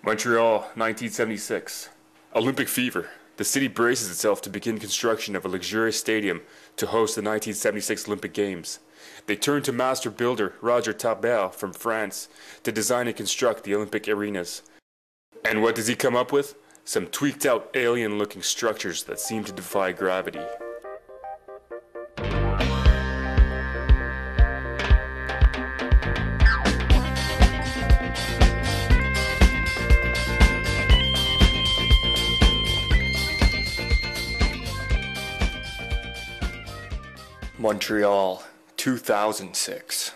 Montreal, 1976. Olympic fever. The city braces itself to begin construction of a luxurious stadium to host the 1976 Olympic Games. They turn to master builder Roger Tabert from France to design and construct the Olympic arenas. And what does he come up with? Some tweaked out alien-looking structures that seem to defy gravity. Montreal, 2006.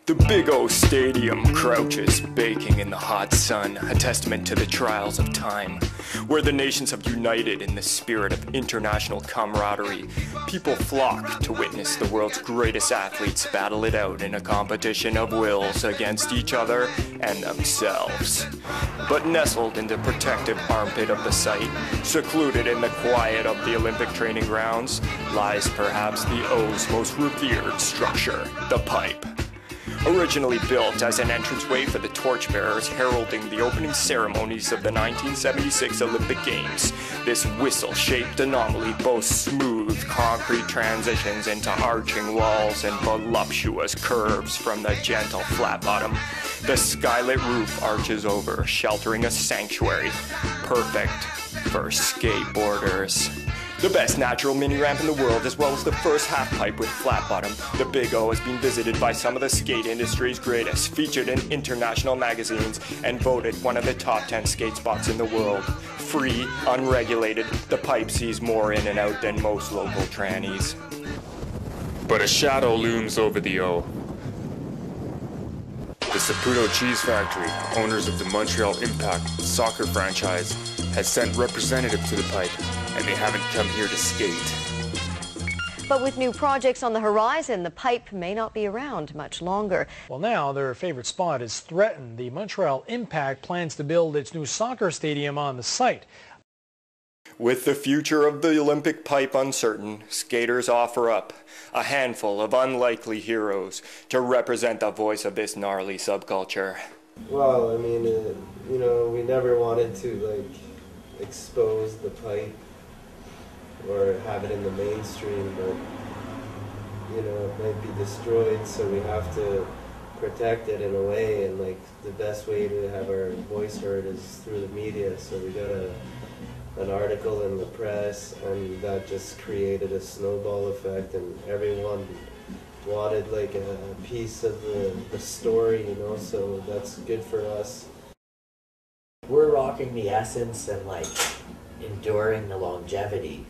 The Big O Stadium crouches, baking in the hot sun, a testament to the trials of time, where the nations have united in the spirit of international camaraderie. People flock to witness the world's greatest athletes battle it out in a competition of wills against each other and themselves. But nestled in the protective armpit of the site, secluded in the quiet of the Olympic training grounds, lies perhaps the O's most revered structure, the pipe. Originally built as an entranceway for the torchbearers heralding the opening ceremonies of the 1976 Olympic Games, this whistle-shaped anomaly boasts smooth concrete transitions into arching walls and voluptuous curves from the gentle flat bottom. The skylit roof arches over, sheltering a sanctuary, perfect for skateboarders. The best natural mini-ramp in the world, as well as the first half-pipe with flat bottom, the Big O has been visited by some of the skate industry's greatest, featured in international magazines, and voted one of the top 10 skate spots in the world. Free, unregulated, the pipe sees more in and out than most local trannies. But a shadow looms over the O. The Saputo Cheese Factory, owners of the Montreal Impact soccer franchise, has sent representatives to the pipe, and they haven't come here to skate. But with new projects on the horizon, the pipe may not be around much longer. Well, now their favorite spot is threatened. The Montreal Impact plans to build its new soccer stadium on the site. With the future of the Olympic pipe uncertain, skaters offer up a handful of unlikely heroes to represent the voice of this gnarly subculture. Well, I mean, you know, we never wanted to, expose the pipe or have it in the mainstream, but, you know, it might be destroyed, so we have to protect it in a way, and, the best way to have our voice heard is through the media, so we got an article in the press, and that just created a snowball effect, and everyone wanted a piece of the story, you know, so that's good for us. We're rocking the essence and enduring the longevity,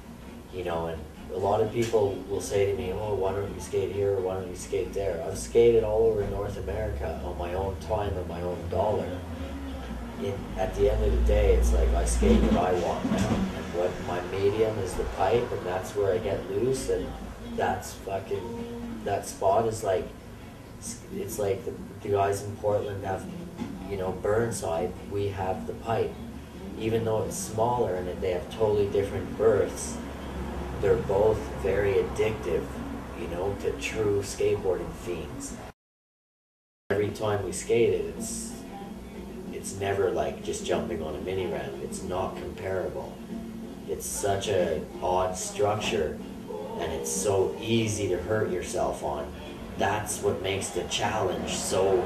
you know, and a lot of people will say to me, oh, why don't you skate here or why don't you skate there? I've skated all over North America on my own time and my own dollar. At the end of the day, it's I skate what I want now, and what my medium is the pipe, and that's where I get loose, and that spot is it's like the guys in Portland have, you know, Burnside, we have the pipe. Even though it's smaller and they have totally different berths, they're both very addictive, you know, to true skateboarding fiends. Every time we skate it, it's never just jumping on a mini ramp. It's not comparable. It's such an odd structure, and it's so easy to hurt yourself on. That's what makes the challenge so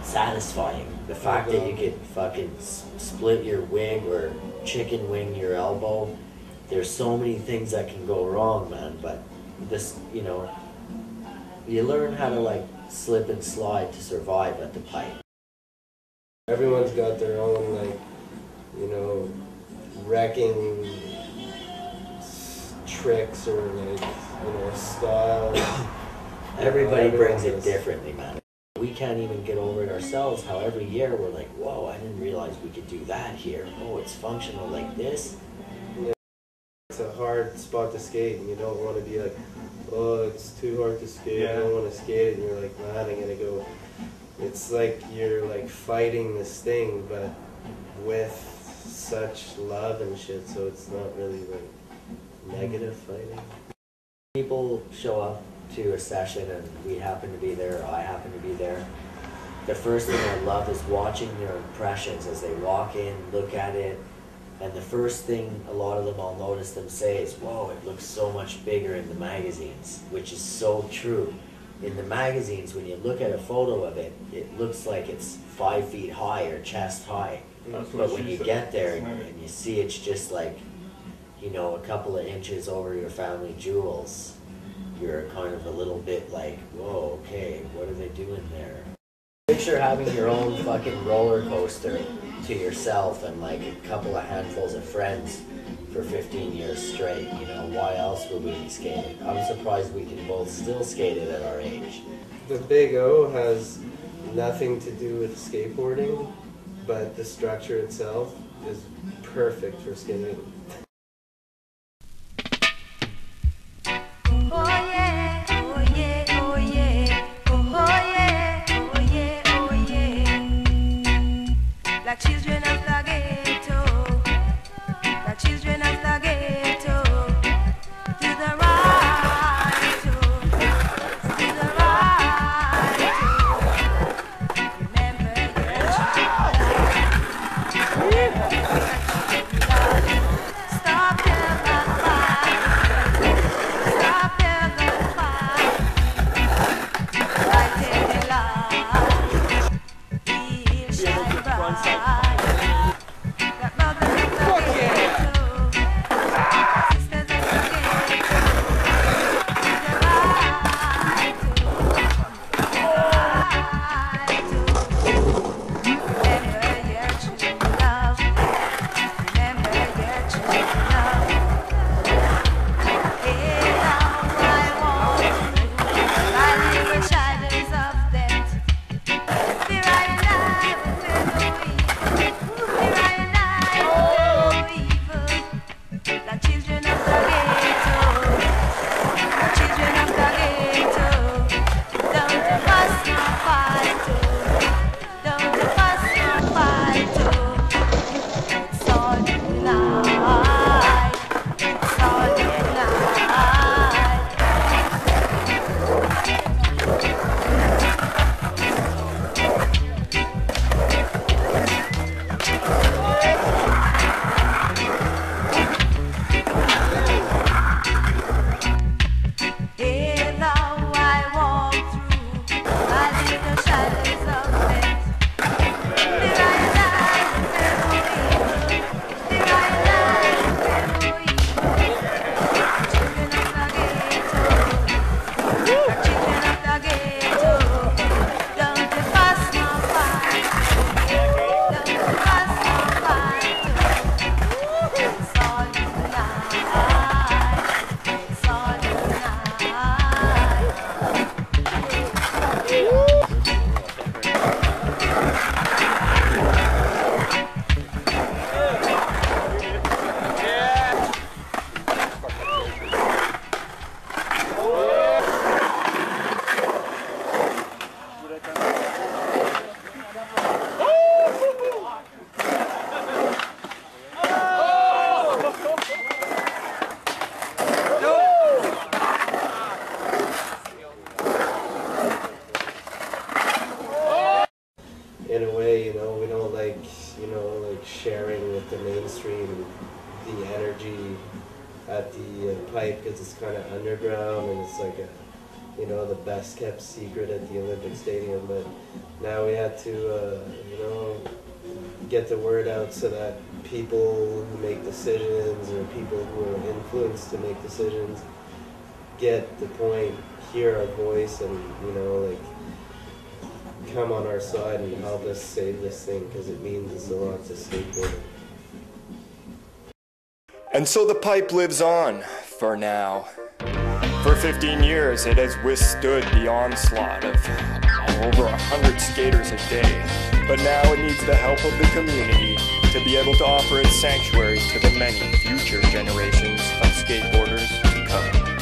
satisfying. The fact that you could fucking split your wing or chicken wing your elbow, there's so many things that can go wrong, man, but this, you know, you learn how to slip and slide to survive at the pipe. Everyone's got their own, you know, wrecking tricks or, you know, style. Everybody brings it differently, man. We can't even get over it ourselves, how every year we're like, whoa, I didn't realize we could do that here. Oh, it's functional like this. Yeah. It's a hard spot to skate, and you don't want to be oh, it's too hard to skate, I don't want to skate it, and you're man, I'm gonna go. It's you're fighting this thing, but with such love and shit, so it's not really negative fighting. People show up to a session and we happen to be there, I happen to be there, the first thing I love is watching their impressions as they walk in, look at it, and the first thing a lot of them, I'll notice them say is, whoa, it looks so much bigger in the magazines, which is so true. In the magazines, when you look at a photo of it, it looks like it's 5 feet high or chest high. But when you get there and you see it's just like, you know, a couple of inches over your family jewels, you're kind of a little bit like, whoa, okay, what are they doing there? Picture having your own fucking roller coaster to yourself and like a couple of handfuls of friends for 15 years straight, you know, why else would we be skating? I'm surprised we can both still skate it at our age. The Big O has nothing to do with skateboarding, but the structure itself is perfect for skating. Like children of the ghetto, like children of the ghetto, to the right, to the right. Remember your stop the fight, stop the fight, right in the light, he'll shine bright. In a way, you know, we don't like, you know, like sharing with the mainstream the energy at the pipe, because it's kind of underground and it's like a, you know, the best kept secret at the Olympic Stadium. But now we had to, you know, get the word out so that people who make decisions or people who are influenced to make decisions get the point, hear our voice, and, you know, like, come on our side and help us save this thing, because it means a lot to skateboarding. And so the pipe lives on, for now. For 15 years, it has withstood the onslaught of over 100 skaters a day. But now it needs the help of the community to be able to offer its sanctuary to the many future generations of skateboarders to come.